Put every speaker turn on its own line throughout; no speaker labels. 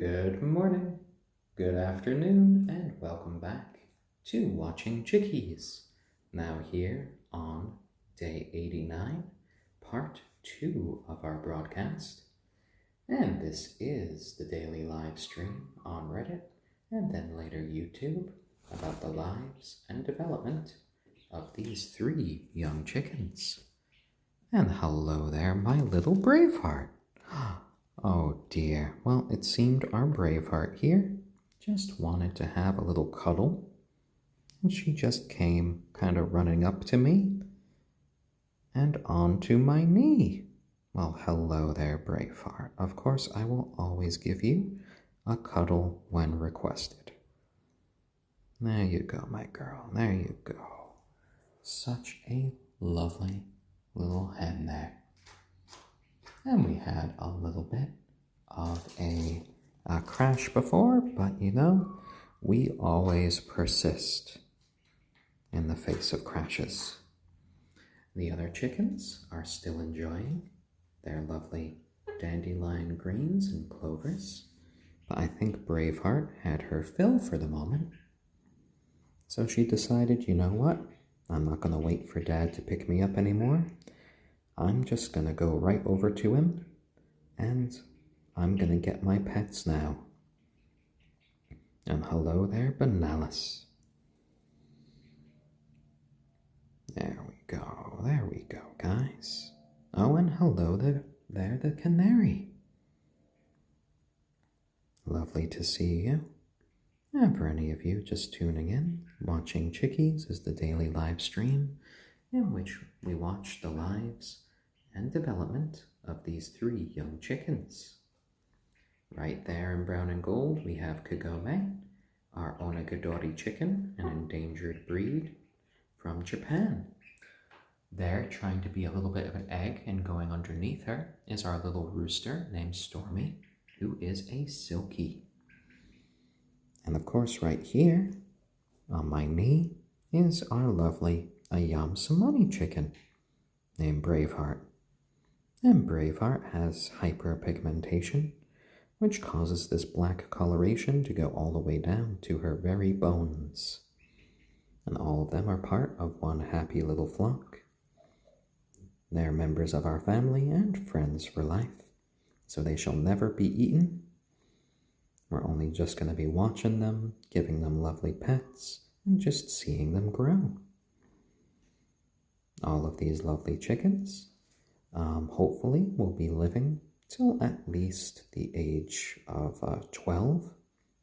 Good morning, good afternoon, and welcome back to Watching Chickies. Now here on day 89, part 2 of our broadcast. And this is the daily live stream on Reddit and then later YouTube about the lives and development of these 3 young chickens. And hello there, my little Braveheart. Oh dear, well, it seemed our Braveheart here just wanted to have a little cuddle, and she just came kind of running up to me and onto my knee. Well, hello there, Braveheart. Of course, I will always give you a cuddle when requested. There you go, my girl, there you go. Such a lovely little hen there. And we had a little bit of a crash before, but you know, we always persist in the face of crashes. The other chickens are still enjoying their lovely dandelion greens and clovers, but I think Braveheart had her fill for the moment. So she decided, you know what, I'm not going to wait for Dad to pick me up anymore. I'm just going to go right over to him, and I'm going to get my pets now. And hello there, Bananas. There we go, guys. Oh, and hello there, the canary. Lovely to see you. And for any of you just tuning in, Watching Chickies is the daily live stream in which we watch the lives and development of these 3 young chickens. Right there in brown and gold, we have Kagome, our onagadori chicken, an endangered breed from Japan. There, trying to be a little bit of an egg and going underneath her, is our little rooster named Stormy, who is a silkie. And of course, right here on my knee is our lovely ayam cemeni chicken named Braveheart. And Braveheart has hyperpigmentation, which causes this black coloration to go all the way down to her very bones. And all of them are part of one happy little flock. They're members of our family and friends for life, so they shall never be eaten. We're only just going to be watching them, giving them lovely pets, and just seeing them grow. All of these lovely chickens hopefully will be living till at least the age of 12,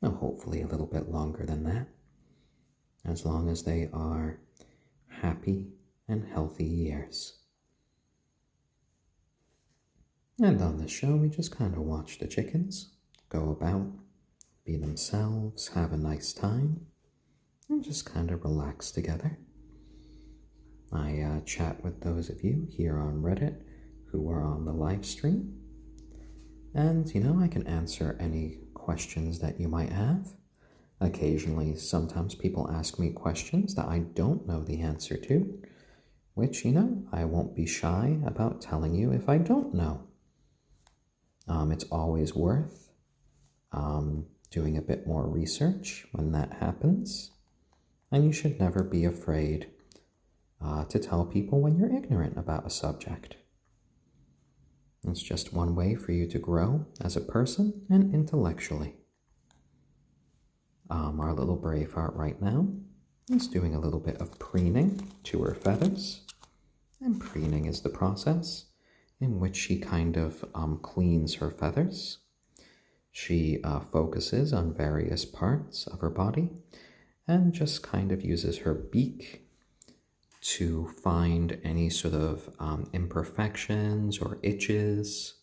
or hopefully a little bit longer than that, as long as they are happy and healthy years. And on this show, we just kind of watch the chickens go about, be themselves, have a nice time, and just kind of relax together. I chat with those of you here on Reddit who are on the live stream, and you know, I can answer any questions that you might have. Occasionally, sometimes people ask me questions that I don't know the answer to, which, you know, I won't be shy about telling you if I don't know. It's always worth doing a bit more research when that happens, and you should never be afraid to tell people when you're ignorant about a subject. It's just one way for you to grow as a person and intellectually. Our little Braveheart right now is doing a little bit of preening to her feathers, and preening is the process in which she kind of cleans her feathers. She focuses on various parts of her body and just kind of uses her beak to find any sort of imperfections or itches.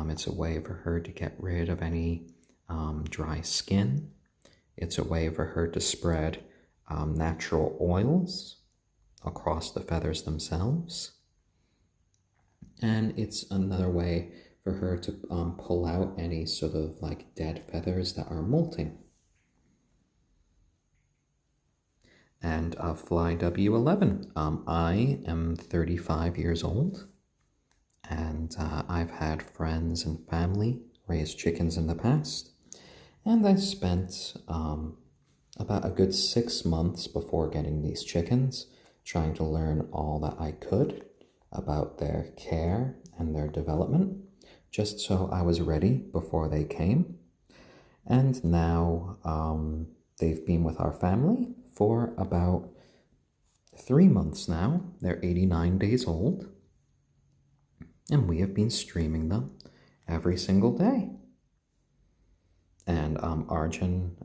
It's a way for her to get rid of any dry skin. It's a way for her to spread natural oils across the feathers themselves. And it's another way for her to pull out any sort of like dead feathers that are molting. And Fly W11, I am 35 years old, and I've had friends and family raise chickens in the past, And I spent about a good 6 months before getting these chickens trying to learn all that I could about their care and their development, just so I was ready before they came. And now they've been with our family for about 3 months now. They're 89 days old, and we have been streaming them every single day. And Arjun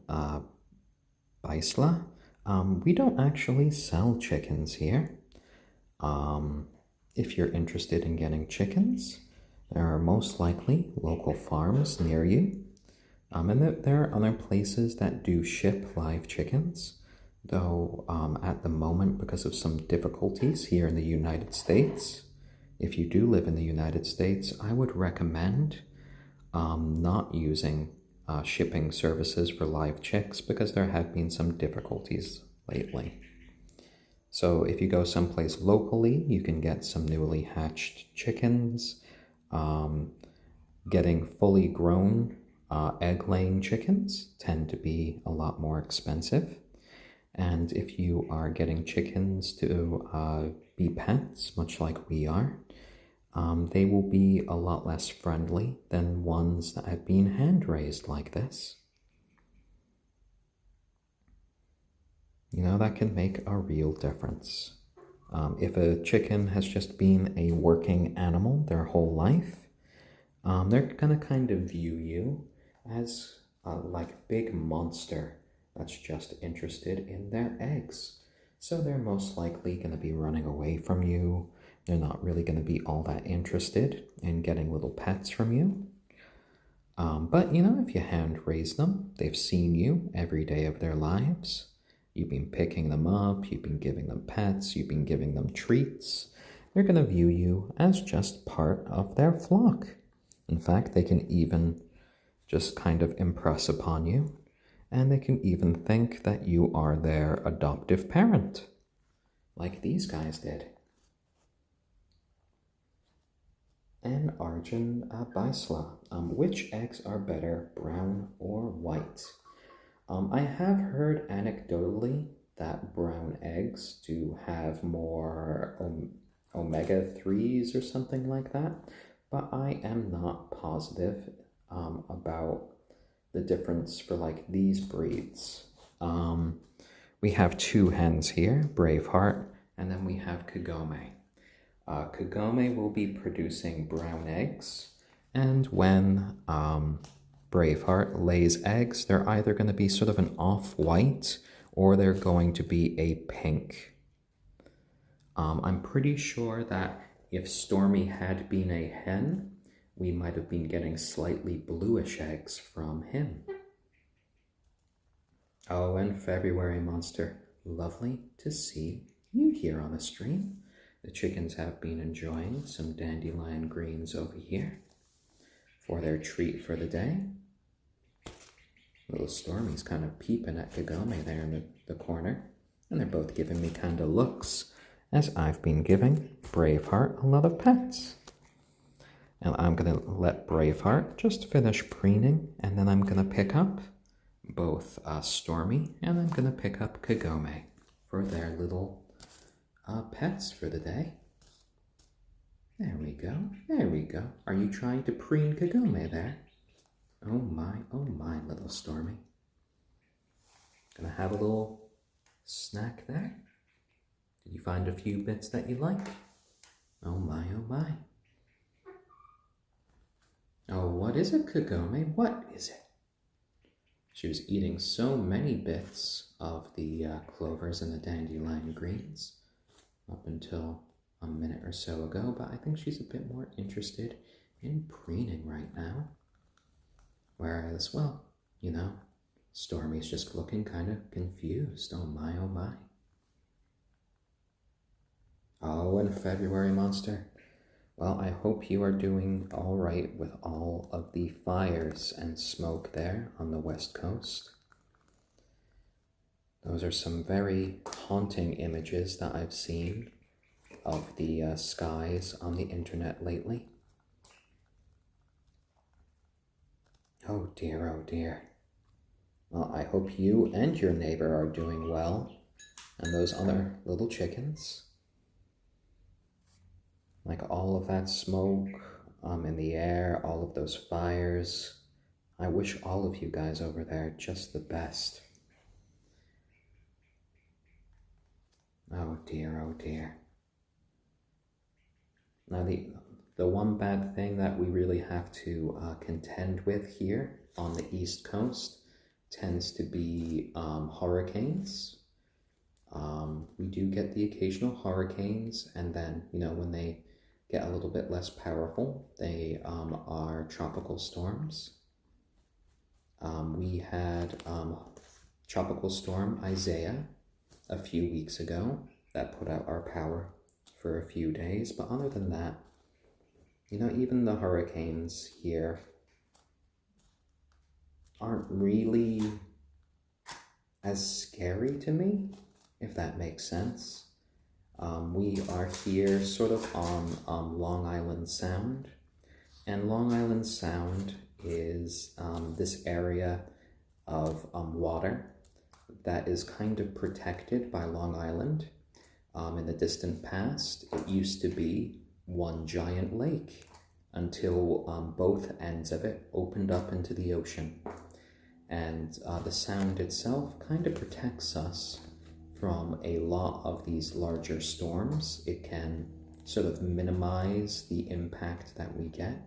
Baisla, we don't actually sell chickens here. If you're interested in getting chickens, there are most likely local farms near you. And there are other places that do ship live chickens, though at the moment, because of some difficulties here in the United States, if you do live in the United States, I would recommend not using shipping services for live chicks because there have been some difficulties lately. So if you go someplace locally, you can get some newly hatched chickens. Getting fully grown egg-laying chickens tend to be a lot more expensive. And if you are getting chickens to be pets, much like we are, they will be a lot less friendly than ones that have been hand-raised like this. You know, that can make a real difference. If a chicken has just been a working animal their whole life, they're gonna kind of view you as like a big monster that's just interested in their eggs. So they're most likely gonna be running away from you. They're not really gonna be all that interested in getting little pets from you. But you know, if you hand raise them, they've seen you every day of their lives. You've been picking them up, you've been giving them pets, you've been giving them treats. They're gonna view you as just part of their flock. In fact, they can even just kind of impress upon you, and they can even think that you are their adoptive parent, like these guys did. And Arjun Baisla, which eggs are better, brown or white? I have heard anecdotally that brown eggs do have more omega-3s or something like that, but I am not positive about the difference for like these breeds. We have two hens here, Braveheart, and then we have Kagome. Kagome will be producing brown eggs, and when Braveheart lays eggs, they're either going to be sort of an off-white or they're going to be a pink. I'm pretty sure that if Stormy had been a hen, we might have been getting slightly bluish eggs from him. Oh, and February Monster, lovely to see you here on the stream. The chickens have been enjoying some dandelion greens over here for their treat for the day. Little Stormy's kind of peeping at Kagome there in the corner, and they're both giving me kind of looks as I've been giving Braveheart a lot of pets. And I'm going to let Braveheart just finish preening, and then I'm going to pick up both Stormy, and I'm going to pick up Kagome for their little pets for the day. There we go, there we go. Are you trying to preen Kagome there? Oh my, little Stormy. Gonna have a little snack there? Did you find a few bits that you like? Oh my, oh my. Oh, what is it, Kagome? What is it? She was eating so many bits of the clovers and the dandelion greens up until a minute or so ago, but I think she's a bit more interested in preening right now. Whereas, well, you know, Stormy's just looking kind of confused. Oh my, oh my. Oh, and February Monster. Well, I hope you are doing all right with all of the fires and smoke there on the West Coast. Those are some very haunting images that I've seen of the skies on the internet lately. Oh dear, oh dear. Well, I hope you and your neighbor are doing well, and those other little chickens. Like all of that smoke in the air, all of those fires. I wish all of you guys over there just the best. Oh dear, oh dear. Now the one bad thing that we really have to contend with here on the East Coast tends to be hurricanes. We do get the occasional hurricanes, and then, when they get a little bit less powerful, they are tropical storms. We had Tropical Storm Isaiah a few weeks ago that put out our power for a few days, but other than that, even the hurricanes here aren't really as scary to me, if that makes sense. We are here sort of on Long Island Sound, and Long Island Sound is this area of water that is kind of protected by Long Island. In the distant past, it used to be one giant lake until both ends of it opened up into the ocean. And the sound itself kind of protects us from a lot of these larger storms. It can sort of minimize the impact that we get.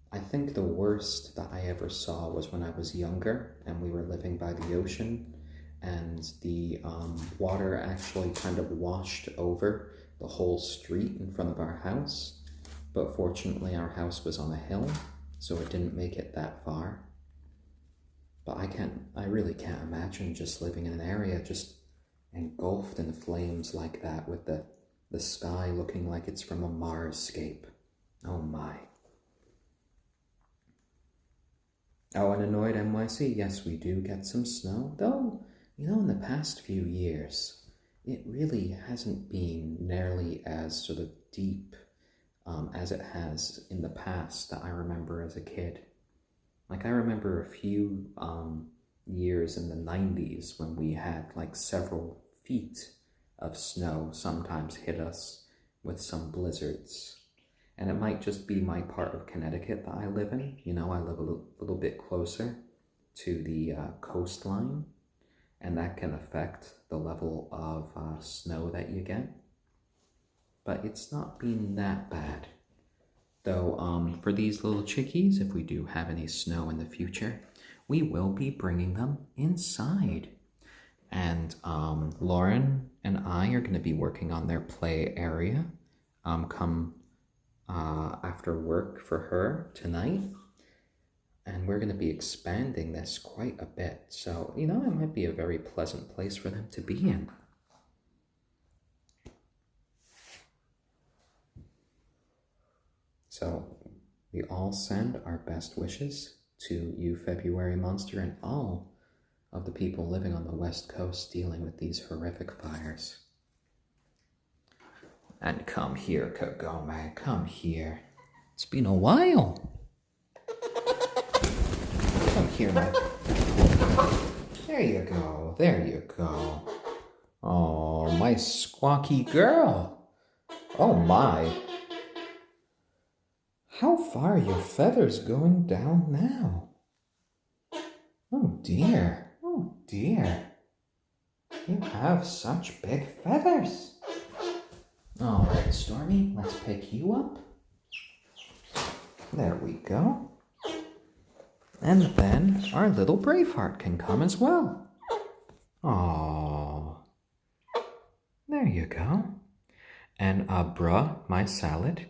I think the worst that I ever saw was when I was younger and we were living by the ocean, and the water actually kind of washed over the whole street in front of our house. But fortunately our house was on a hill, so it didn't make it that far. But I really can't imagine just living in an area just engulfed in flames like that, with the sky looking like it's from a Marscape. Oh my. Oh, and Annoyed NYC, yes, we do get some snow, though, in the past few years, it really hasn't been nearly as sort of deep as it has in the past that I remember as a kid. Like, I remember a few years in the 90s when we had like several feet of snow sometimes hit us with some blizzards. And it might just be my part of Connecticut that I live in. I live a little bit closer to the coastline, and that can affect the level of snow that you get. But it's not been that bad. Though for these little chickies, if we do have any snow in the future, we will be bringing them inside. And Lauren and I are going to be working on their play area come after work for her tonight. And we're going to be expanding this quite a bit. So, it might be a very pleasant place for them to be in. So, we all send our best wishes to you, February Monster, and all of the people living on the West Coast dealing with these horrific fires. And come here, Kagome, come here. It's been a while. Come here, my... There you go. Oh, my squawky girl. Oh my. How far are your feathers going down now? Oh dear. You have such big feathers. All right, Stormy, let's pick you up. There we go. And then our little Braveheart can come as well. Aww. There you go. And bruh, my salad.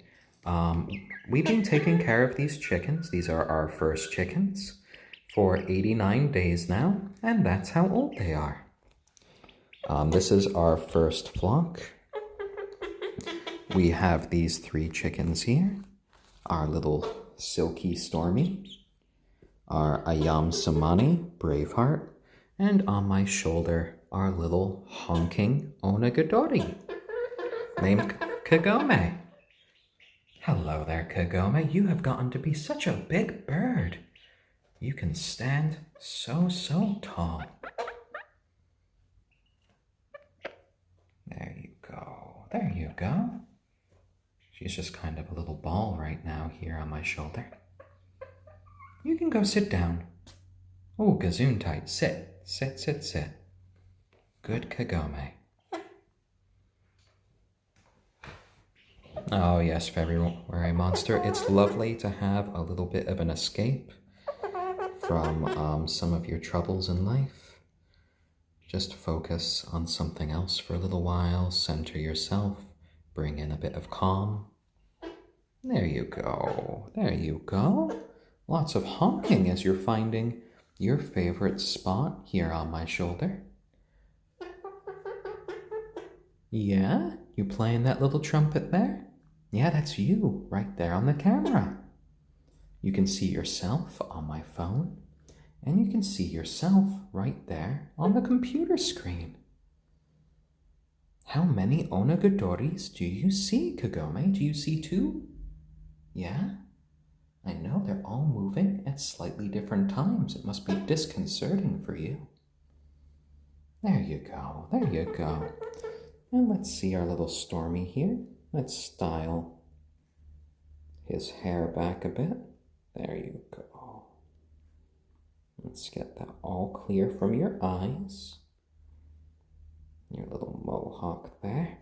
We've been taking care of these chickens. These are our first chickens for 89 days now, and that's how old they are. This is our first flock. We have these 3 chickens here. Our little silkie Stormy, our ayam cemeni, Braveheart, and on my shoulder, our little honking onagadori, named Kagome. Hello there, Kagome. You have gotten to be such a big bird. You can stand so tall. There you go. There you go. She's just kind of a little ball right now here on my shoulder. You can go sit down. Oh, gazoon tight. Sit. Sit, sit, sit. Good Kagome. Oh yes, very monster. It's lovely to have a little bit of an escape from some of your troubles in life. Just focus on something else for a little while, center yourself, bring in a bit of calm. There you go, there you go. Lots of honking as you're finding your favorite spot here on my shoulder. Yeah, you playing that little trumpet there? Yeah, that's you right there on the camera. You can see yourself on my phone, and you can see yourself right there on the computer screen. How many onagadoris do you see, Kagome? Do you see two? Yeah? I know they're all moving at slightly different times. It must be disconcerting for you. There you go, there you go. And let's see our little Stormy here. Let's style his hair back a bit. There you go. Let's get that all clear from your eyes. Your little mohawk there.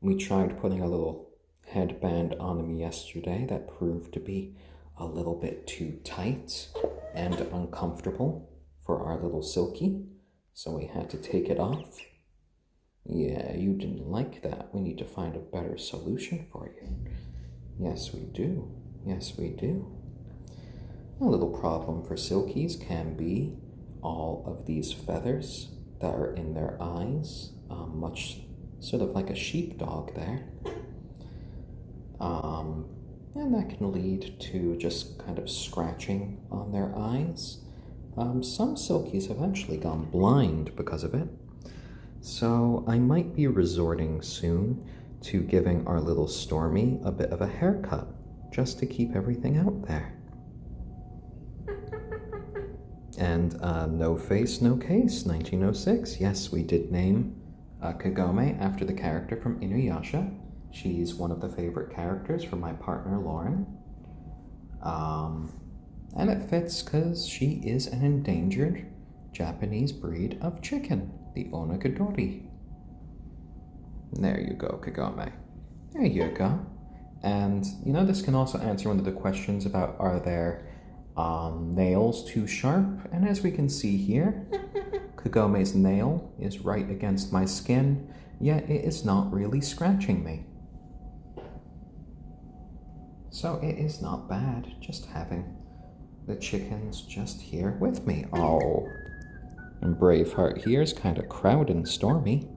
We tried putting a little headband on him yesterday that proved to be a little bit too tight and uncomfortable for our little silkie, so we had to take it off. Yeah, you didn't like that. We need to find a better solution for you. Yes, we do. Yes, we do. A little problem for silkies can be all of these feathers that are in their eyes, much sort of like a sheepdog there. And that can lead to just kind of scratching on their eyes. Some silkies have actually gone blind because of it. So I might be resorting soon to giving our little Stormy a bit of a haircut, just to keep everything out there. And no face, no case, 1906. Yes, we did name Kagome after the character from Inuyasha. She's one of the favorite characters from my partner, Lauren. And it fits because she is an endangered Japanese breed of chicken, the onagadori. There you go, Kagome. There you go. And, you know, this can also answer one of the questions about are their nails too sharp? And as we can see here, Kagome's nail is right against my skin, yet it is not really scratching me. So it is not bad just having the chickens just here with me. Oh, and Braveheart here is kind of crowding Stormy.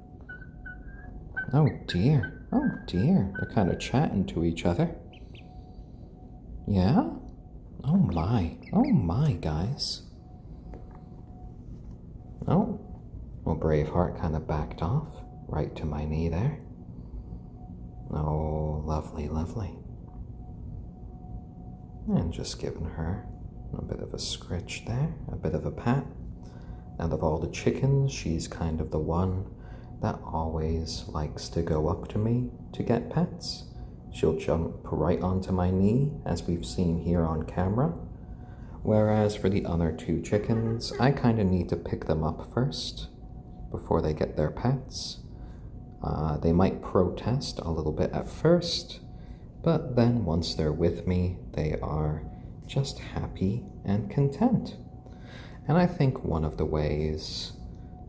Oh dear, they're kind of chatting to each other. Yeah? Oh my, guys. Oh, well, Braveheart kind of backed off right to my knee there. Oh, lovely, lovely. And just giving her a bit of a scritch there, a bit of a pat. And of all the chickens, she's kind of the one that always likes to go up to me to get pets. She'll jump right onto my knee, as we've seen here on camera. Whereas for the other two chickens, I kind of need to pick them up first before they get their pets. They might protest a little bit at first, but then once they're with me, they are just happy and content. And I think one of the ways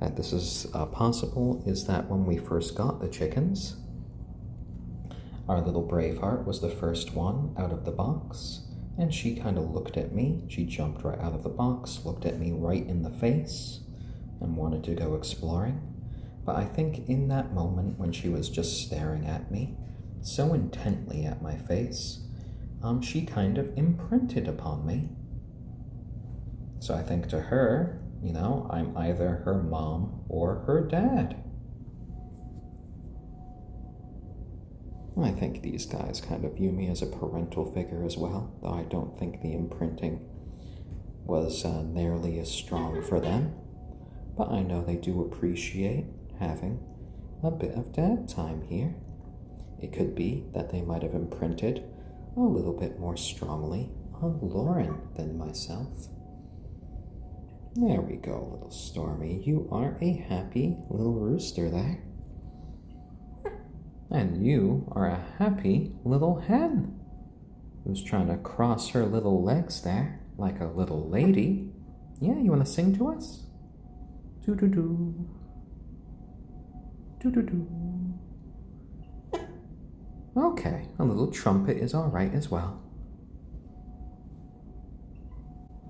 that this is possible is that when we first got the chickens, our little Braveheart was the first one out of the box, and she kind of looked at me. She jumped right out of the box, looked at me right in the face, and wanted to go exploring. But I think in that moment when she was just staring at me, so intently at my face, she kind of imprinted upon me. So I think to her, you know, I'm either her mom or her dad. I think these guys kind of view me as a parental figure as well, though I don't think the imprinting was nearly as strong for them, but I know they do appreciate having a bit of dad time here. It could be that they might have imprinted a little bit more strongly on Lauren than myself. There we go, little Stormy. You are a happy little rooster there. And you are a happy little hen who's trying to cross her little legs there like a little lady. Yeah, you want to sing to us? Do-do-do. Do-do-do. Okay, a little trumpet is all right as well.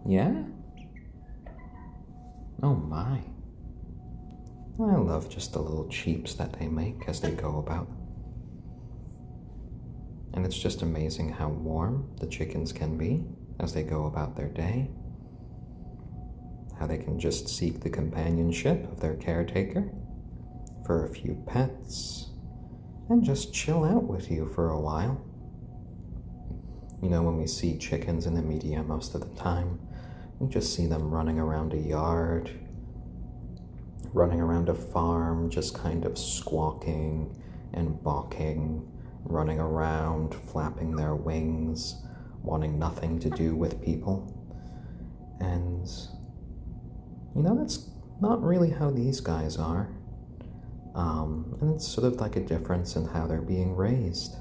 Yeah? Oh my. I love just the little cheeps that they make as they go about. And it's just amazing how warm the chickens can be as they go about their day. How they can just seek the companionship of their caretaker for a few pets and just chill out with you for a while. You know, when we see chickens in the media most of the time, we just see them running around a yard, running around a farm, just kind of squawking and balking, running around, flapping their wings, wanting nothing to do with people. And, you know, that's not really how these guys are. And it's sort of like a difference in how they're being raised.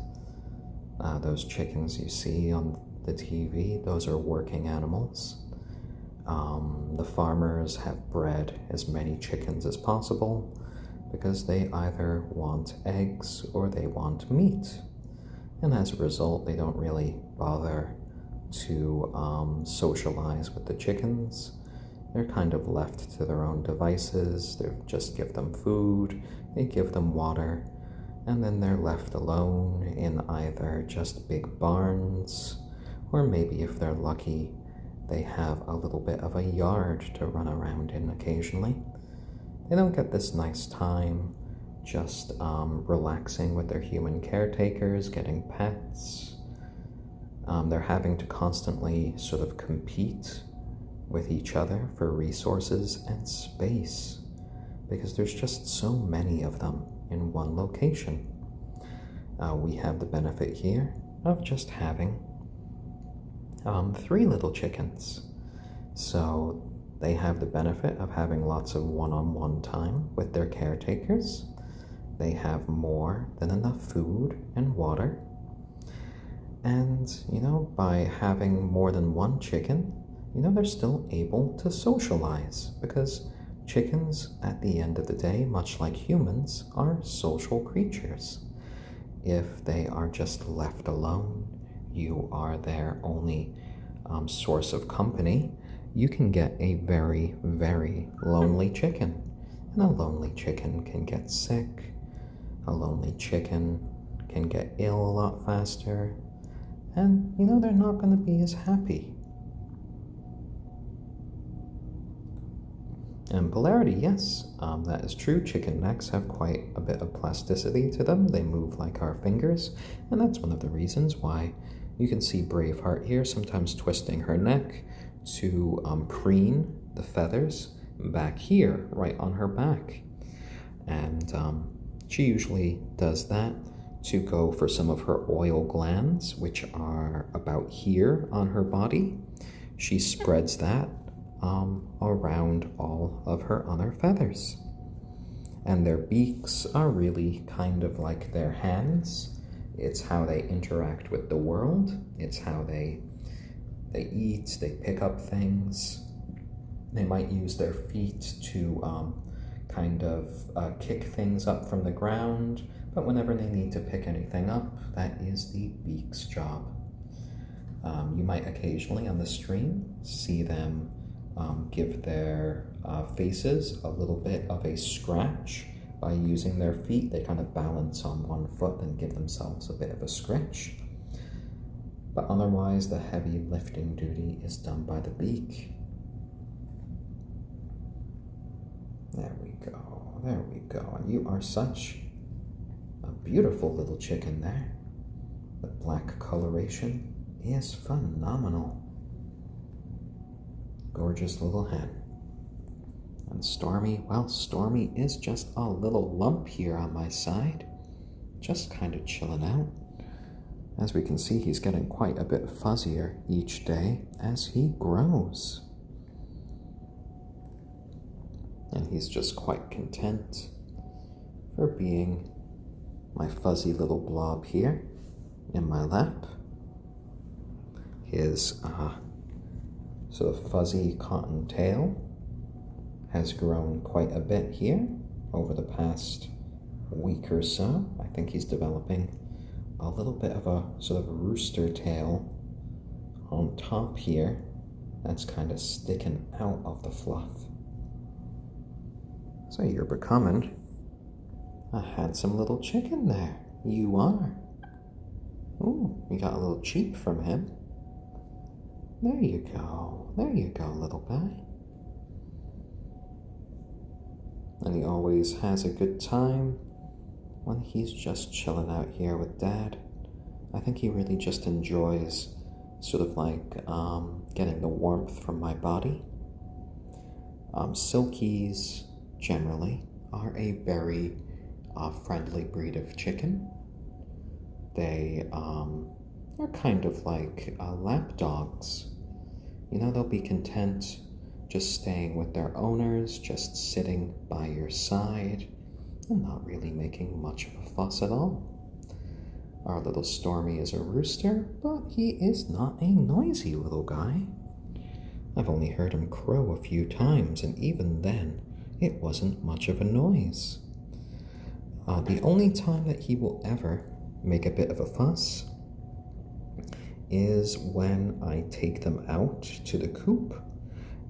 Those chickens you see on the TV, those are working animals. The farmers have bred as many chickens as possible because they either want eggs or they want meat. And as a result, they don't really bother to socialize with the chickens. They're kind of left to their own devices. They just give them food, they give them water, and then they're left alone in either just big barns, or maybe if they're lucky, they have a little bit of a yard to run around in occasionally. They don't get this nice time just relaxing with their human caretakers, getting pets. They're having to constantly sort of compete with each other for resources and space because there's just so many of them in one location. We have the benefit here of just having 3 little chickens. So they have the benefit of having lots of one-on-one time with their caretakers. They have more than enough food and water. And, you know, by having more than one chicken, you know, they're still able to socialize because chickens, at the end of the day, much like humans, are social creatures. If they are just left alone, you are their only source of company, you can get a very, very lonely chicken. And a lonely chicken can get sick. A lonely chicken can get ill a lot faster. And, you know, they're not going to be as happy. And polarity, yes, that is true. Chicken necks have quite a bit of plasticity to them. They move like our fingers, and that's one of the reasons why you can see Braveheart here sometimes twisting her neck to preen the feathers back here, right on her back. And she usually does that to go for some of her oil glands, which are about here on her body. She spreads that around all of her other feathers. And their beaks are really kind of like their hands. It's how they interact with the world. It's how they eat, they pick up things. They might use their feet to kind of kick things up from the ground, but whenever they need to pick anything up, that is the beak's job. You might occasionally on the stream see them give their faces a little bit of a scratch by using their feet. They kind of balance on one foot and give themselves a bit of a scratch. But otherwise, the heavy lifting duty is done by the beak. There we go, there we go. And you are such a beautiful little chicken there. The black coloration is phenomenal. Gorgeous little hen. And Stormy, well, Stormy is just a little lump here on my side, just kind of chilling out. As we can see, he's getting quite a bit fuzzier each day as he grows. And he's just quite content for being my fuzzy little blob here in my lap. His sort of fuzzy cotton tail has grown quite a bit here over the past week or so. I think he's developing a little bit of a sort of rooster tail on top here that's kind of sticking out of the fluff. So you're becoming a handsome little chicken there. You are. Ooh, we got a little cheep from him. There you go. There you go, little guy. And he always has a good time when he's just chilling out here with Dad. I think he really just enjoys sort of like getting the warmth from my body. Silkies generally are a very friendly breed of chicken. They are kind of like lap dogs. You know, they'll be content just staying with their owners, just sitting by your side, and not really making much of a fuss at all. Our little Stormy is a rooster, but he is not a noisy little guy. I've only heard him crow a few times, and even then, it wasn't much of a noise. The only time that he will ever make a bit of a fuss is when I take them out to the coop,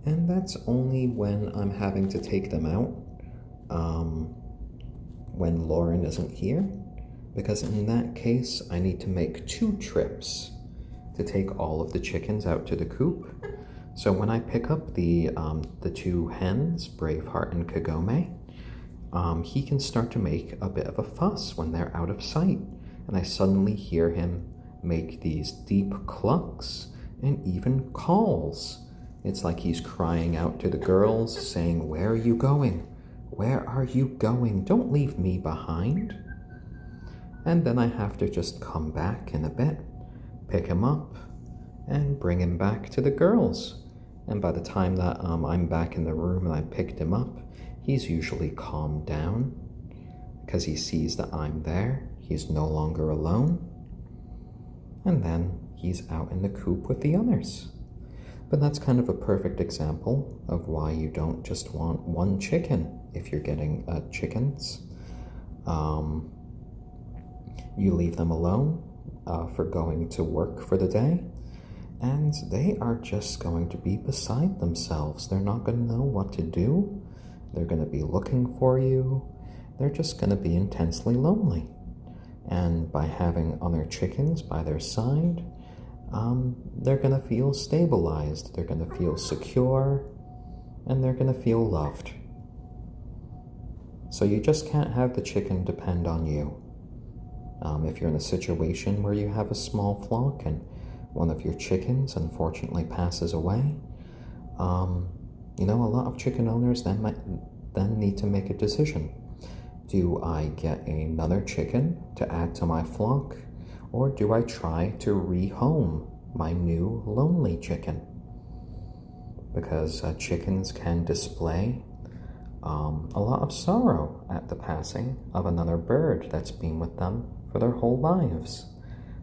and that's only when I'm having to take them out when Lauren isn't here, because in that case I need to make 2 trips to take all of the chickens out to the coop. So when I pick up the 2 hens, Braveheart and Kagome, he can start to make a bit of a fuss when they're out of sight, and I suddenly hear him make these deep clucks and even calls. It's like he's crying out to the girls, saying, "Where are you going? Where are you going? Don't leave me behind." And then I have to just come back in a bit, pick him up, and bring him back to the girls. And by the time that I'm back in the room and I picked him up, he's usually calmed down because he sees that I'm there. He's no longer alone. And then he's out in the coop with the others. But that's kind of a perfect example of why you don't just want 1 chicken if you're getting chickens. You leave them alone for going to work for the day, and they are just going to be beside themselves. They're not going to know what to do. They're going to be looking for you. They're just going to be intensely lonely. And by having other chickens by their side, they're going to feel stabilized, they're going to feel secure, and they're going to feel loved. So you just can't have the chicken depend on you. If you're in a situation where you have a small flock and one of your chickens unfortunately passes away, you know, a lot of chicken owners then need to make a decision. Do I get another chicken to add to my flock, or do I try to rehome my new lonely chicken? Because chickens can display a lot of sorrow at the passing of another bird that's been with them for their whole lives.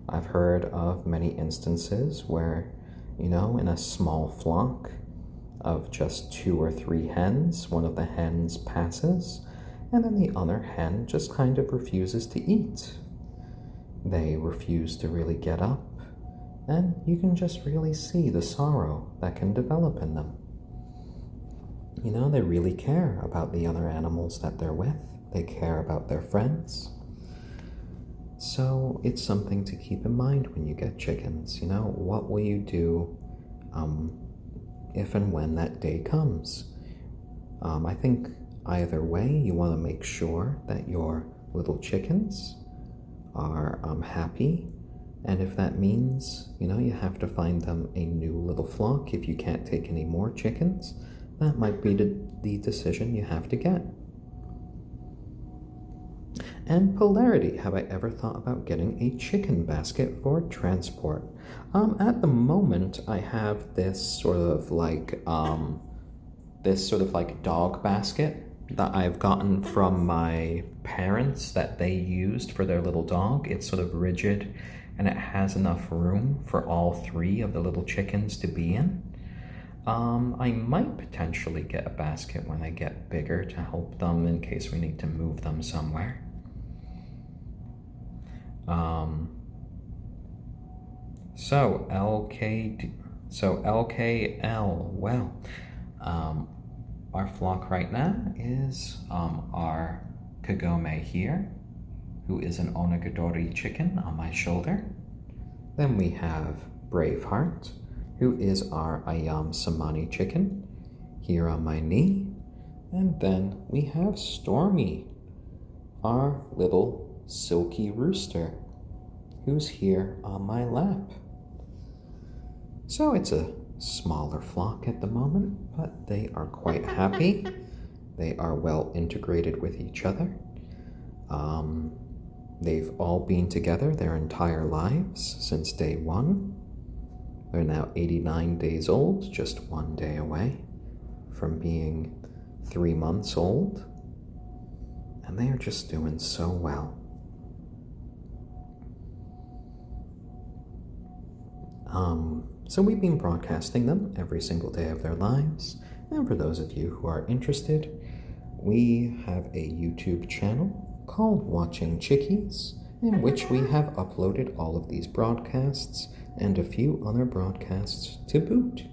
I've heard of many instances where, you know, in a small flock of just 2 or 3 hens, one of the hens passes, and then the other hen just kind of refuses to eat. They refuse to really get up, and you can just really see the sorrow that can develop in them. You know, they really care about the other animals that they're with. They care about their friends. So it's something to keep in mind when you get chickens. You know, what will you do if and when that day comes? I think either way, you want to make sure that your little chickens are happy And if that means, you have to find them a new little flock if you can't take any more chickens, that might be the decision you have to get. And polarity, have I ever thought about getting a chicken basket for transport? At the moment, I have this sort of like dog basket that I've gotten from my parents that they used for their little dog. It's sort of rigid and it has enough room for all 3 of the little chickens to be in. I might potentially get a basket when I get bigger to help them in case we need to move them somewhere. So LKL, well, our flock right now is our Kagome here, who is an onagadori chicken on my shoulder. Then we have Braveheart, who is our ayam cemeni chicken, here on my knee. And then we have Stormy, our little silkie rooster, who's here on my lap. So it's a smaller flock at the moment, but they are quite happy. They are well integrated with each other. They've all been together their entire lives since day 1. They're now 89 days old, just 1 day away from being 3 months old. And they are just doing so well. So we've been broadcasting them every single day of their lives. And for those of you who are interested, we have a YouTube channel called Watching Chickies, in which we have uploaded all of these broadcasts and a few other broadcasts to boot.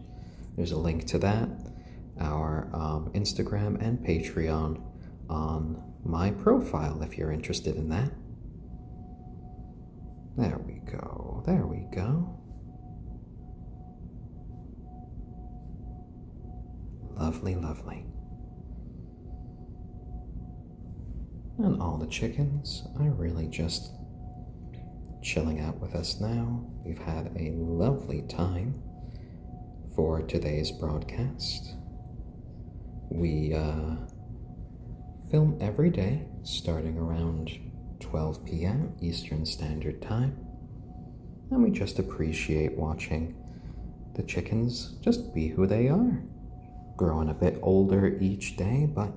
There's a link to that, our Instagram and Patreon on my profile if you're interested in that. There we go, there we go. Lovely, lovely. And all the chickens are really just chilling out with us now. We've had a lovely time for today's broadcast. We film every day starting around 12 p.m. Eastern Standard Time. And we just appreciate watching the chickens just be who they are. Growing a bit older each day, but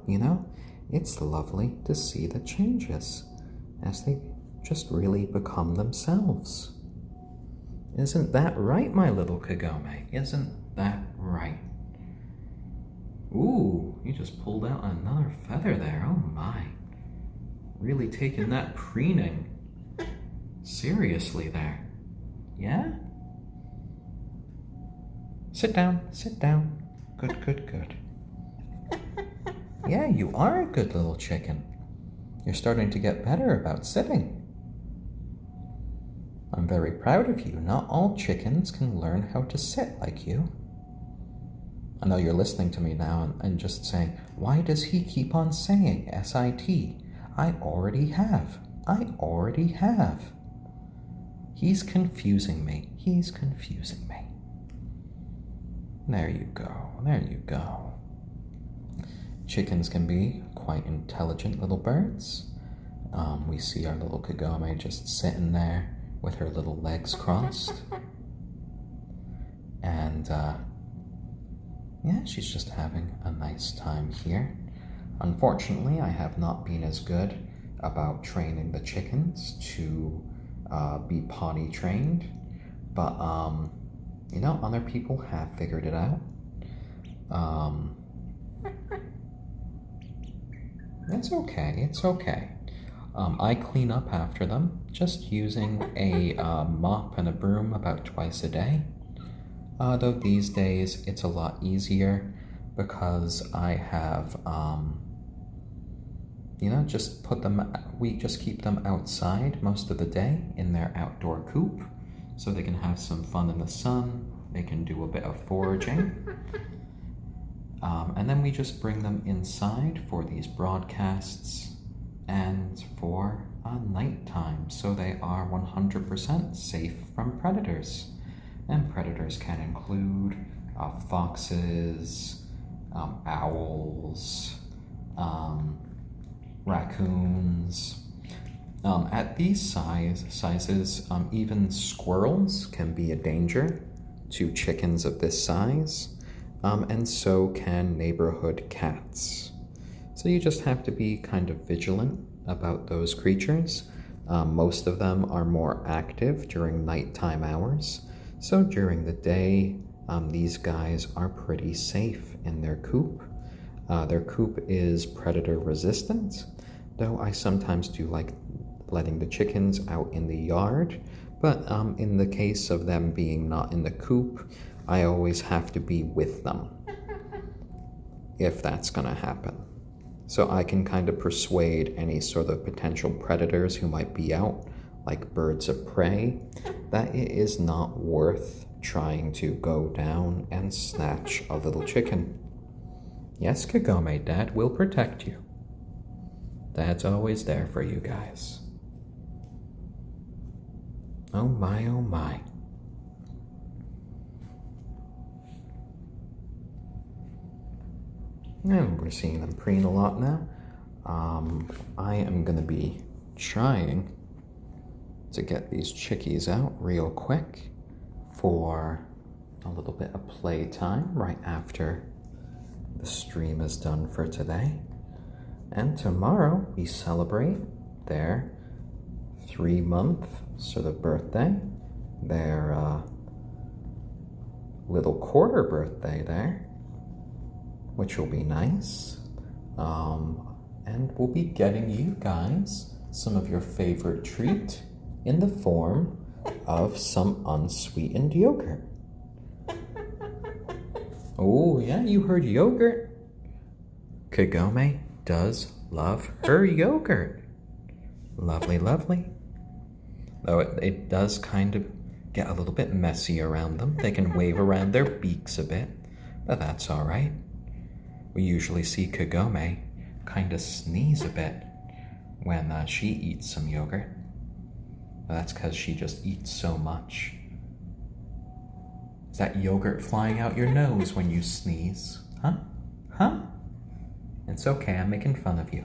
it's lovely to see the changes as they just really become themselves. Isn't that right, my little Kagome? Isn't that right? Ooh, you just pulled out another feather there. Oh my. Really taking that preening seriously there. Yeah? Sit down, sit down. Good, good, good. Yeah, you are a good little chicken. You're starting to get better about sitting. I'm very proud of you. Not all chickens can learn how to sit like you. I know you're listening to me now and just saying, why does he keep on saying S-I-T? I already have. I already have. He's confusing me. He's confusing me. There you go. There you go. Chickens can be quite intelligent little birds. We see our little Kagome just sitting there with her little legs crossed. And yeah, she's just having a nice time here. Unfortunately, I have not been as good about training the chickens to be potty trained, but other people have figured it out. It's okay, it's okay. I clean up after them, just using a mop and a broom about twice a day. Though these days it's a lot easier because I have, we just keep them outside most of the day in their outdoor coop so they can have some fun in the sun, they can do a bit of foraging. And then we just bring them inside for these broadcasts and for nighttime, so they are 100% safe from predators. And predators can include foxes, owls, raccoons. At these sizes, even squirrels can be a danger to chickens of this size, and so can neighborhood cats. So you just have to be kind of vigilant about those creatures. Most of them are more active during nighttime hours, so during the day, these guys are pretty safe in their coop. Their coop is predator resistant, though I sometimes do like letting the chickens out in the yard, but in the case of them being not in the coop, I always have to be with them if that's gonna happen. So I can kind of persuade any sort of potential predators who might be out, like birds of prey, that it is not worth trying to go down and snatch a little chicken. Yes, Kagome, Dad will protect you. Dad's always there for you guys. Oh my, oh my. And we're seeing them preen a lot now. I am going to be trying to get these chickies out real quick for a little bit of playtime right after the stream is done for today. And tomorrow we celebrate their 3-month sort of birthday, their little quarter birthday there, which will be nice. And we'll be getting you guys some of your favorite treat in the form of some unsweetened yogurt. Oh yeah, you heard yogurt. Kagome does love her yogurt. Lovely, lovely. Though it does kind of get a little bit messy around them. They can wave around their beaks a bit, but that's all right. We usually see Kagome kind of sneeze a bit when she eats some yogurt. But that's because she just eats so much. Is that yogurt flying out your nose when you sneeze? Huh? Huh? It's okay, I'm making fun of you.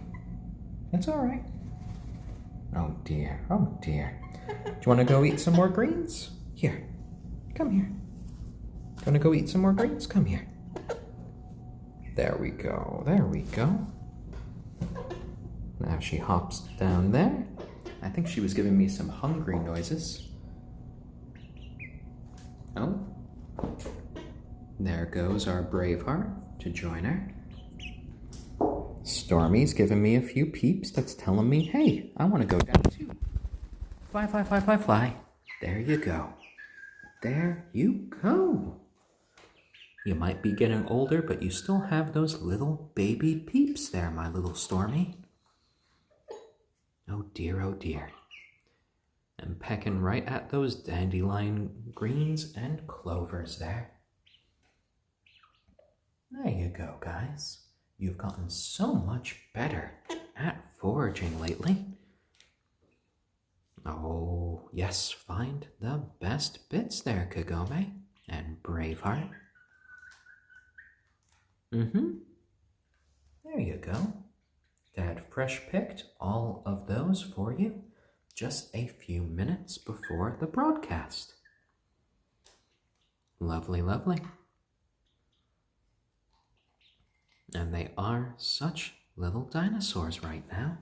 It's all right. Oh dear, oh dear. Do you want to go eat some more greens? Here, come here. Do you want to go eat some more greens? Come here. There we go, there we go. Now she hops down there. I think she was giving me some hungry noises. Oh, there goes our Braveheart to join her. Stormy's giving me a few peeps that's telling me, hey, I want to go down too. Fly, fly, fly, fly, fly. There you go. There you go. You might be getting older, but you still have those little baby peeps there, my little Stormy. Oh dear, oh dear. And pecking right at those dandelion greens and clovers there. There you go, guys. You've gotten so much better at foraging lately. Oh, yes, find the best bits there, Kagome and Braveheart. There you go. Dad fresh picked all of those for you just a few minutes before the broadcast. Lovely, lovely. And they are such little dinosaurs right now.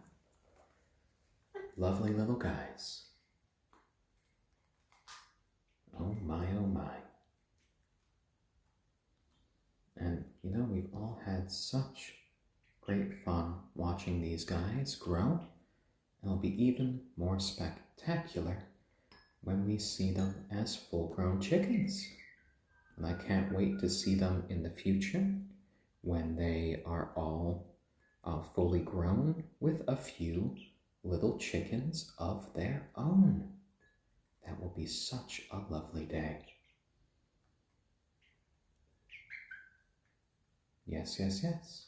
Lovely little guys. Oh my, oh my. And you know, we've all had such great fun watching these guys grow. And it'll be even more spectacular when we see them as full-grown chickens. And I can't wait to see them in the future when they are all fully grown with a few little chickens of their own. That will be such a lovely day. Yes, yes, yes.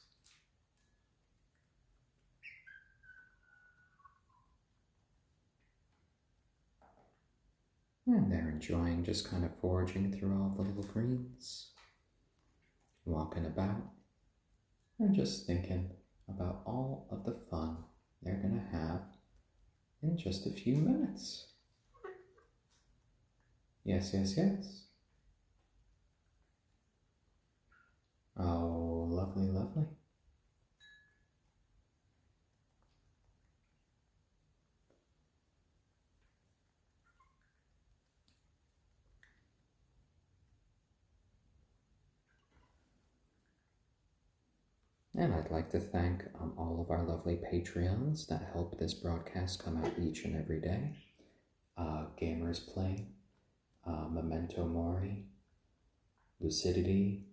And they're enjoying just kind of foraging through all the little greens, walking about, and just thinking about all of the fun they're going to have in just a few minutes. Yes, yes, yes. Oh, lovely, lovely. And I'd like to thank all of our lovely Patreons that help this broadcast come out each and every day. Gamers Play, Memento Mori, Lucidity,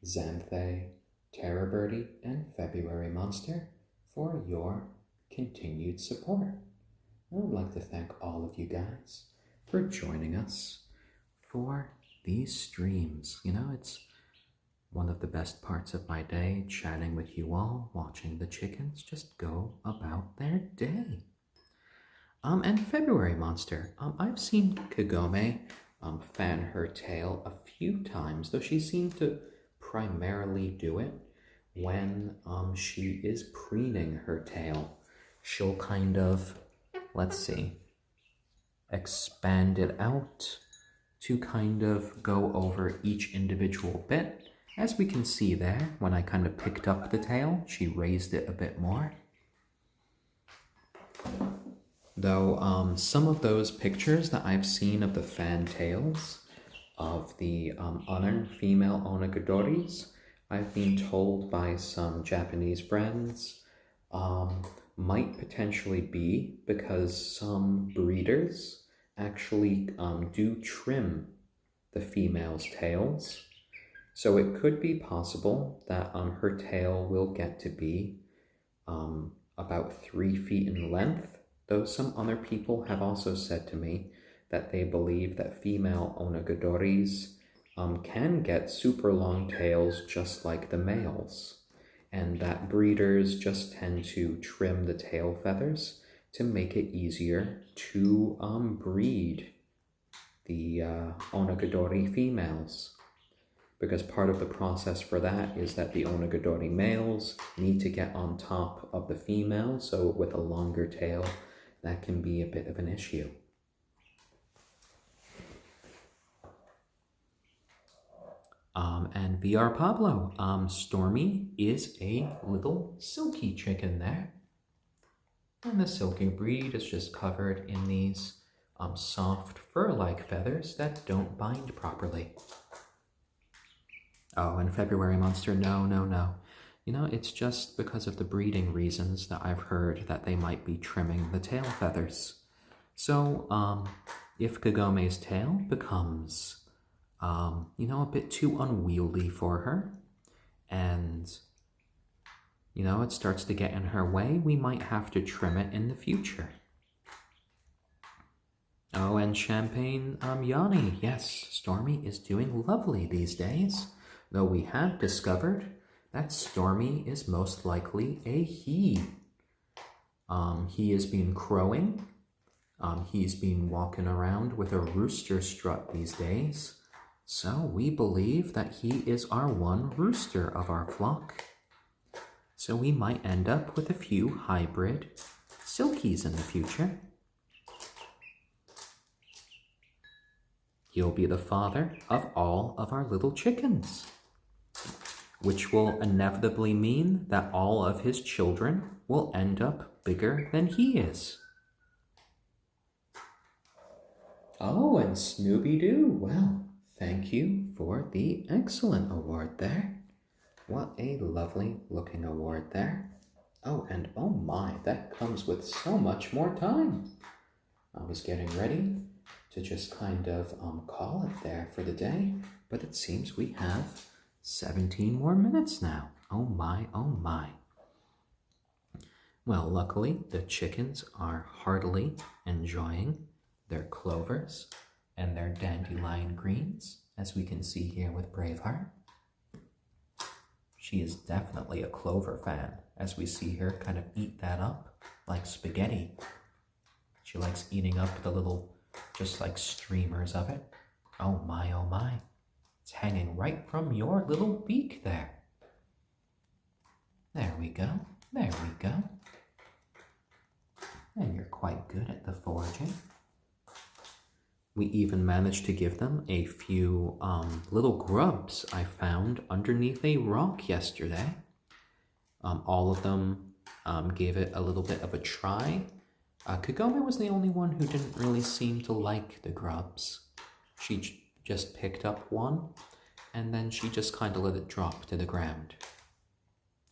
Xanthe, Terror Birdie, and February Monster for your continued support. I would like to thank all of you guys for joining us for these streams. You know, it's one of the best parts of my day, chatting with you all, watching the chickens just go about their day. And February Monster, I've seen Kagome fan her tail a few times, though she seems to primarily do it when she is preening her tail. She'll kind of, let's see, expand it out to kind of go over each individual bit. As we can see there, when I kind of picked up the tail, she raised it a bit more. Though some of those pictures that I've seen of the fan tails of the other female onagadoris, I've been told by some Japanese friends, might potentially be because some breeders actually do trim the female's tails. So it could be possible that her tail will get to be about 3 feet in length, though some other people have also said to me that they believe that female onagadoris can get super long tails just like the males, and that breeders just tend to trim the tail feathers to make it easier to breed the onagadori females. Because part of the process for that is that the onagadori males need to get on top of the female, so with a longer tail, that can be a bit of an issue. And VR Pablo, Stormy is a little silky chicken there. And the silky breed is just covered in these soft fur-like feathers that don't bind properly. Oh, and February Monster, no, no, no. You know, it's just because of the breeding reasons that I've heard that they might be trimming the tail feathers. So, if Kagome's tail becomes, you know, a bit too unwieldy for her, and, you know, it starts to get in her way, we might have to trim it in the future. Oh, and Champagne Yanni, yes, Stormy is doing lovely these days. Though we have discovered that Stormy is most likely a he. He has been crowing. He's been walking around with a rooster strut these days. So we believe that he is our one rooster of our flock. So we might end up with a few hybrid silkies in the future. He'll be the father of all of our little chickens, which will inevitably mean that all of his children will end up bigger than he is. Oh, and Scooby-Doo, well, thank you for the excellent award there. What a lovely looking award there. Oh, and oh my, that comes with so much more time. I was getting ready to just kind of call it there for the day, but it seems we have 17 more minutes now. Oh my, oh my. Well, luckily, the chickens are heartily enjoying their clovers and their dandelion greens, as we can see here with Braveheart. She is definitely a clover fan, as we see her kind of eat that up like spaghetti. She likes eating up the little just like streamers of it. Oh my, oh my. It's hanging right from your little beak there. There we go, there we go. And you're quite good at the foraging. We even managed to give them a few little grubs I found underneath a rock yesterday. All of them gave it a little bit of a try. Kagome was the only one who didn't really seem to like the grubs. She just picked up one, and then she just kind of let it drop to the ground.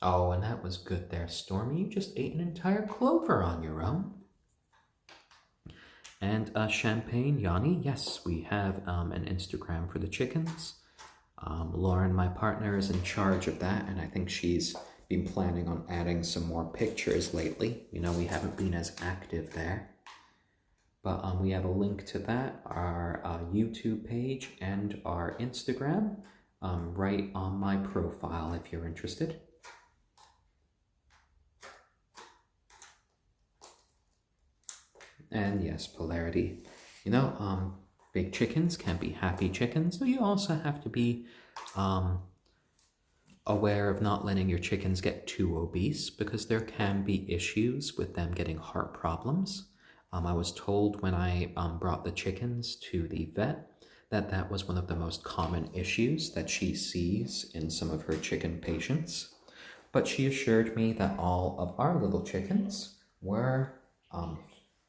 Oh, and that was good there, Stormy. You just ate an entire clover on your own. And Champagne, Yanni, yes, we have an Instagram for the chickens. Lauren, my partner, is in charge of that, and I think she's been planning on adding some more pictures lately. You know, we haven't been as active there. But we have a link to that, our YouTube page, and our Instagram right on my profile if you're interested. And yes, polarity. You know, big chickens can be happy chickens, but you also have to be aware of not letting your chickens get too obese, because there can be issues with them getting heart problems. I was told when I brought the chickens to the vet that that was one of the most common issues that she sees in some of her chicken patients. But she assured me that all of our little chickens were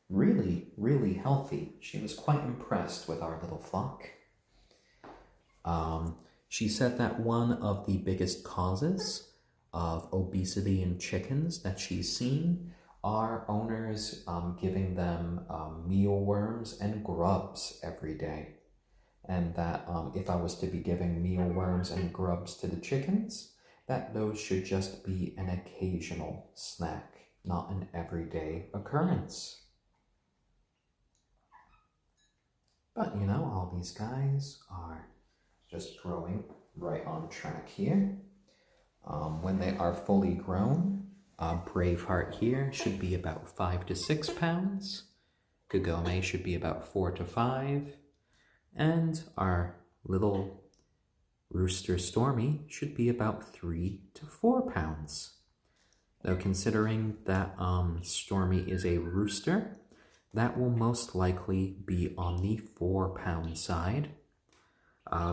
really, really healthy. She was quite impressed with our little flock. She said that one of the biggest causes of obesity in chickens that she's seen are owners giving them mealworms and grubs every day. And that if I was to be giving mealworms and grubs to the chickens, that those should just be an occasional snack, not an everyday occurrence. But you know, all these guys are just growing right on track here. When they are fully grown, Braveheart here should be about 5 to 6 pounds. Kagome should be about 4 to 5. And our little rooster Stormy should be about 3 to 4 pounds. Though considering that Stormy is a rooster, that will most likely be on the 4-pound side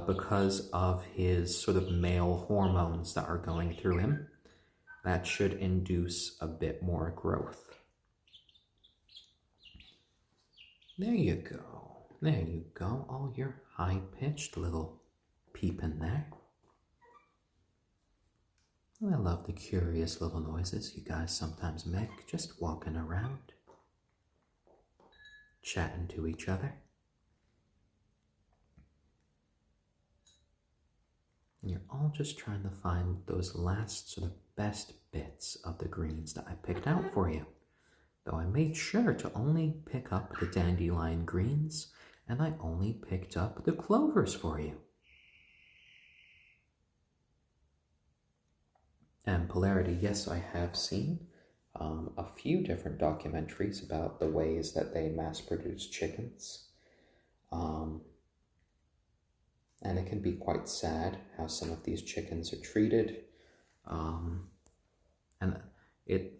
because of his sort of male hormones that are going through him. That should induce a bit more growth. There you go. There you go. All your high-pitched little peeping there. I love the curious little noises you guys sometimes make just walking around, chatting to each other. And you're all just trying to find those last sort of best bits of the greens that I picked out for you. Though I made sure to only pick up the dandelion greens, and I only picked up the clovers for you. And polarity, yes, I have seen a few different documentaries about the ways that they mass produce chickens. And it can be quite sad how some of these chickens are treated.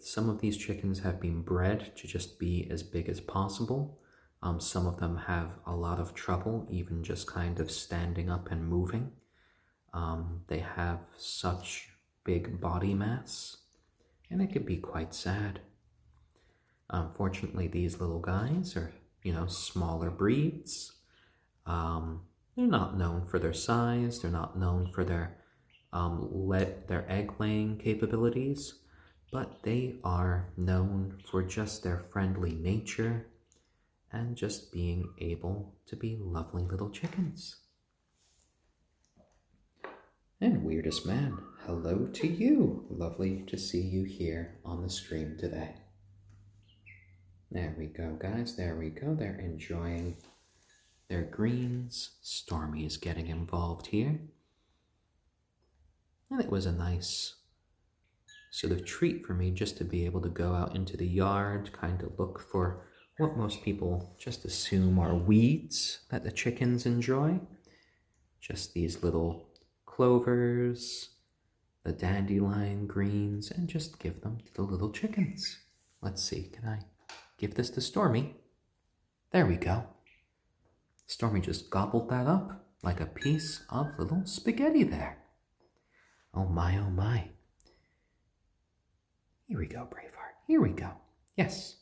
Some of these chickens have been bred to just be as big as possible. Some of them have a lot of trouble even just kind of standing up and moving. They have such big body mass, and it can be quite sad. Unfortunately, these little guys are, smaller breeds. They're not known for their size. They're not known for their egg-laying capabilities, but they are known for just their friendly nature and just being able to be lovely little chickens. And Weirdest Man, hello to you. Lovely to see you here on the stream today. There we go, guys. There we go. They're enjoying their greens. Stormy is getting involved here. And it was a nice sort of treat for me just to be able to go out into the yard, kind of look for what most people just assume are weeds that the chickens enjoy. Just these little clovers, the dandelion greens, and just give them to the little chickens. Let's see, can I give this to Stormy? There we go. Stormy just gobbled that up like a piece of little spaghetti there. Oh my, oh my. Here we go, Braveheart. Here we go. Yes.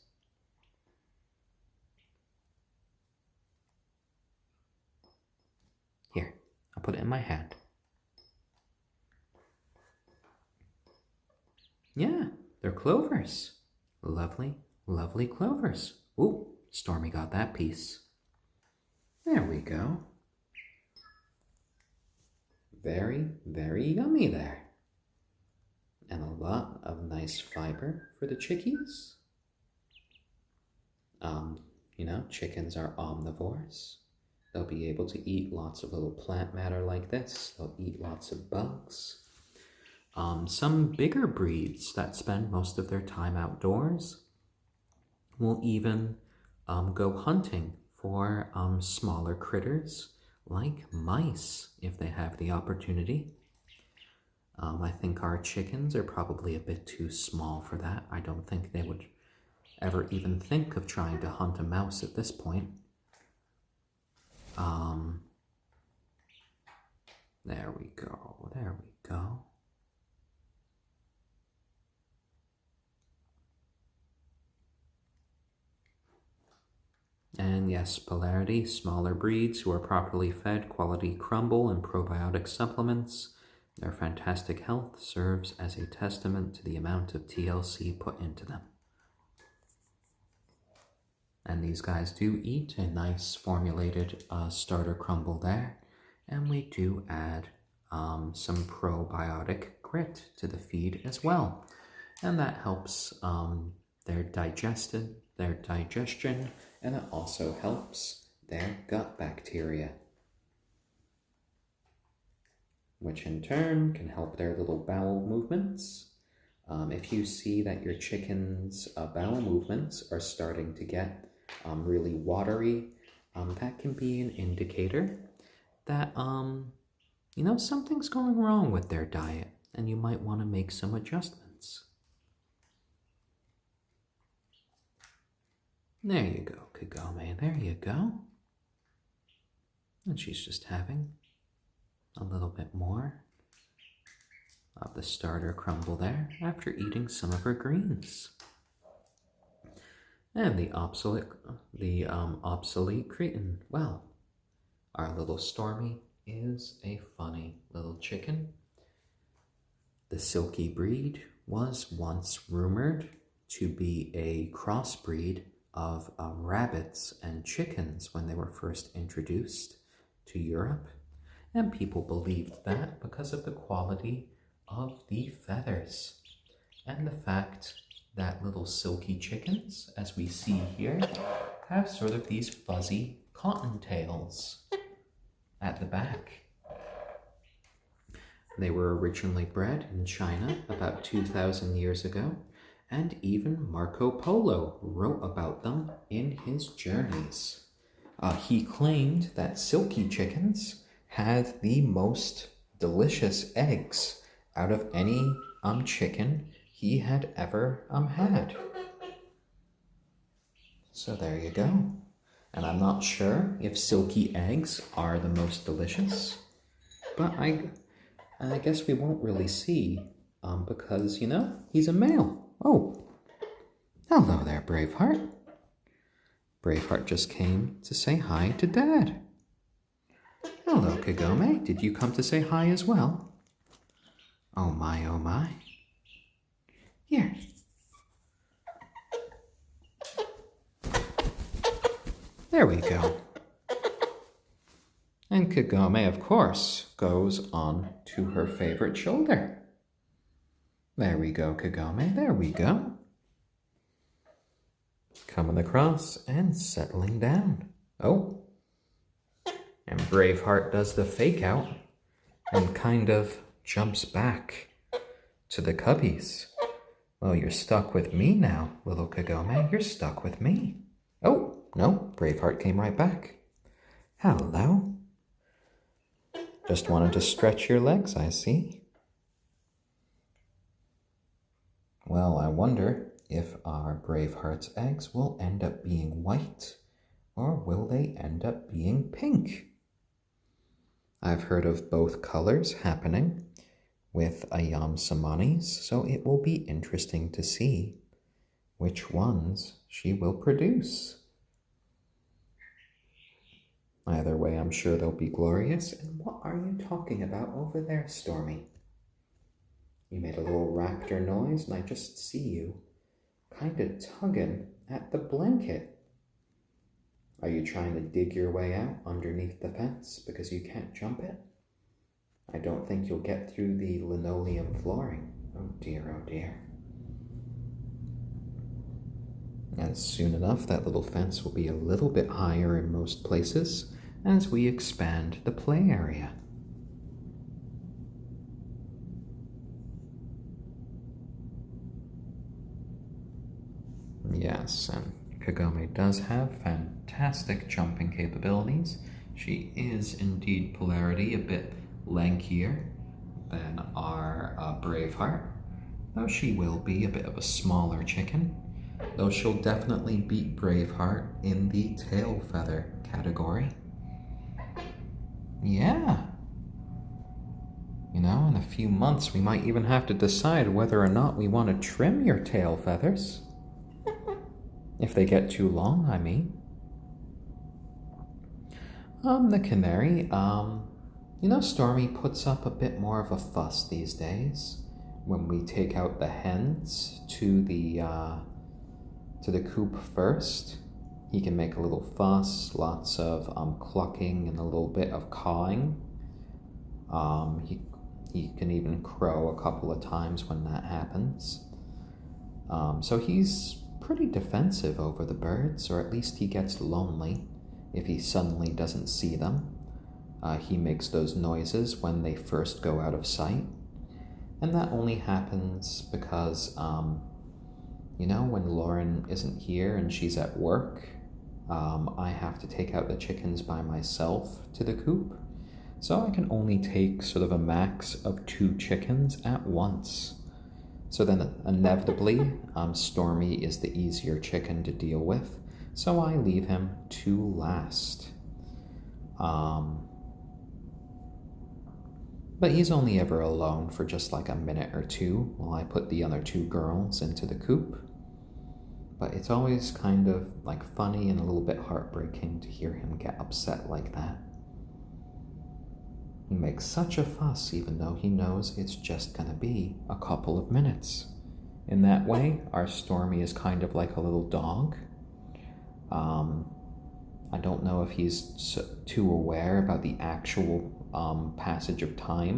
Here, I'll put it in my hand. Yeah, they're clovers. Lovely, lovely clovers. Ooh, Stormy got that piece. There we go. Very, very yummy there. And a lot of nice fiber for the chickies. You know, chickens are omnivores. They'll be able to eat lots of little plant matter like this. They'll eat lots of bugs. Some bigger breeds that spend most of their time outdoors will even go hunting for smaller critters like mice if they have the opportunity. I think our chickens are probably a bit too small for that. I don't think they would ever even think of trying to hunt a mouse at this point. There we go, there we go. And yes, polarity, smaller breeds who are properly fed quality crumble and probiotic supplements. Their fantastic health serves as a testament to the amount of TLC put into them. And these guys do eat a nice formulated starter crumble there. And we do add some probiotic grit to the feed as well. And that helps their digestion, and it also helps their gut bacteria, which in turn can help their little bowel movements. If you see that your chicken's bowel movements are starting to get really watery, that can be an indicator that, you know, something's going wrong with their diet, and you might want to make some adjustments. There you go, Kagome, there you go. And she's just having a little bit more of the starter crumble there after eating some of her greens. And the obsolete cretin. Well, our little Stormy is a funny little chicken. The silkie breed was once rumored to be a crossbreed of rabbits and chickens when they were first introduced to Europe. And people believed that because of the quality of the feathers and the fact that little silky chickens, as we see here, have sort of these fuzzy cottontails at the back. They were originally bred in China about 2,000 years ago, and even Marco Polo wrote about them in his journeys. He claimed that silky chickens had the most delicious eggs out of any chicken he had ever had. So there you go. And I'm not sure if silky eggs are the most delicious, but I guess we won't really see because, you know, he's a male. Oh, hello there, Braveheart. Braveheart just came to say hi to Dad. Hello, Kagome. Did you come to say hi as well? Oh my, oh my. Here. There we go. And Kagome, of course, goes on to her favorite shoulder. There we go, Kagome. There we go. Coming across and settling down. Oh. And Braveheart does the fake out and kind of jumps back to the cubbies. Well, you're stuck with me now, little Kagome. You're stuck with me. Oh, No, Braveheart came right back. Hello. Just wanted to stretch your legs, I see. Well, I wonder if our Braveheart's eggs will end up being white, or will they end up being pink? I've heard of both colors happening with ayam cemanis, so it will be interesting to see which ones she will produce. Either way, I'm sure they'll be glorious. And what are you talking about over there, Stormy? You made a little raptor noise, and I just see you kind of tugging at the blanket. Are you trying to dig your way out underneath the fence because you can't jump it? I don't think you'll get through the linoleum flooring. Oh dear, oh dear. And soon enough, that little fence will be a little bit higher in most places as we expand the play area. Yes, and Kagome does have fantastic jumping capabilities. She is indeed polarity a bit lankier than our Braveheart, though she will be a bit of a smaller chicken, though she'll definitely beat Braveheart in the tail feather category. Yeah. You know, in a few months we might even have to decide whether or not we want to trim your tail feathers. If they get too long, I mean. The canary, you know, Stormy puts up a bit more of a fuss these days when we take out the hens to the coop first. He can make a little fuss, lots of clucking and a little bit of cawing. He can even crow a couple of times when that happens. So he's pretty defensive over the birds, or at least he gets lonely if he suddenly doesn't see them. He makes those noises when they first go out of sight, and that only happens because, you know, when Lauren isn't here and she's at work, I have to take out the chickens by myself to the coop, so I can only take sort of a max of 2 chickens at once. So then inevitably, Stormy is the easier chicken to deal with, so I leave him to last. But he's only ever alone for just like a minute or two while I put the other 2 girls into the coop. But it's always kind of like funny and a little bit heartbreaking to hear him get upset like that. He makes such a fuss even though he knows it's just gonna be a couple of minutes. In that way, our Stormy is kind of like a little dog. I don't know if he's too aware about the actual passage of time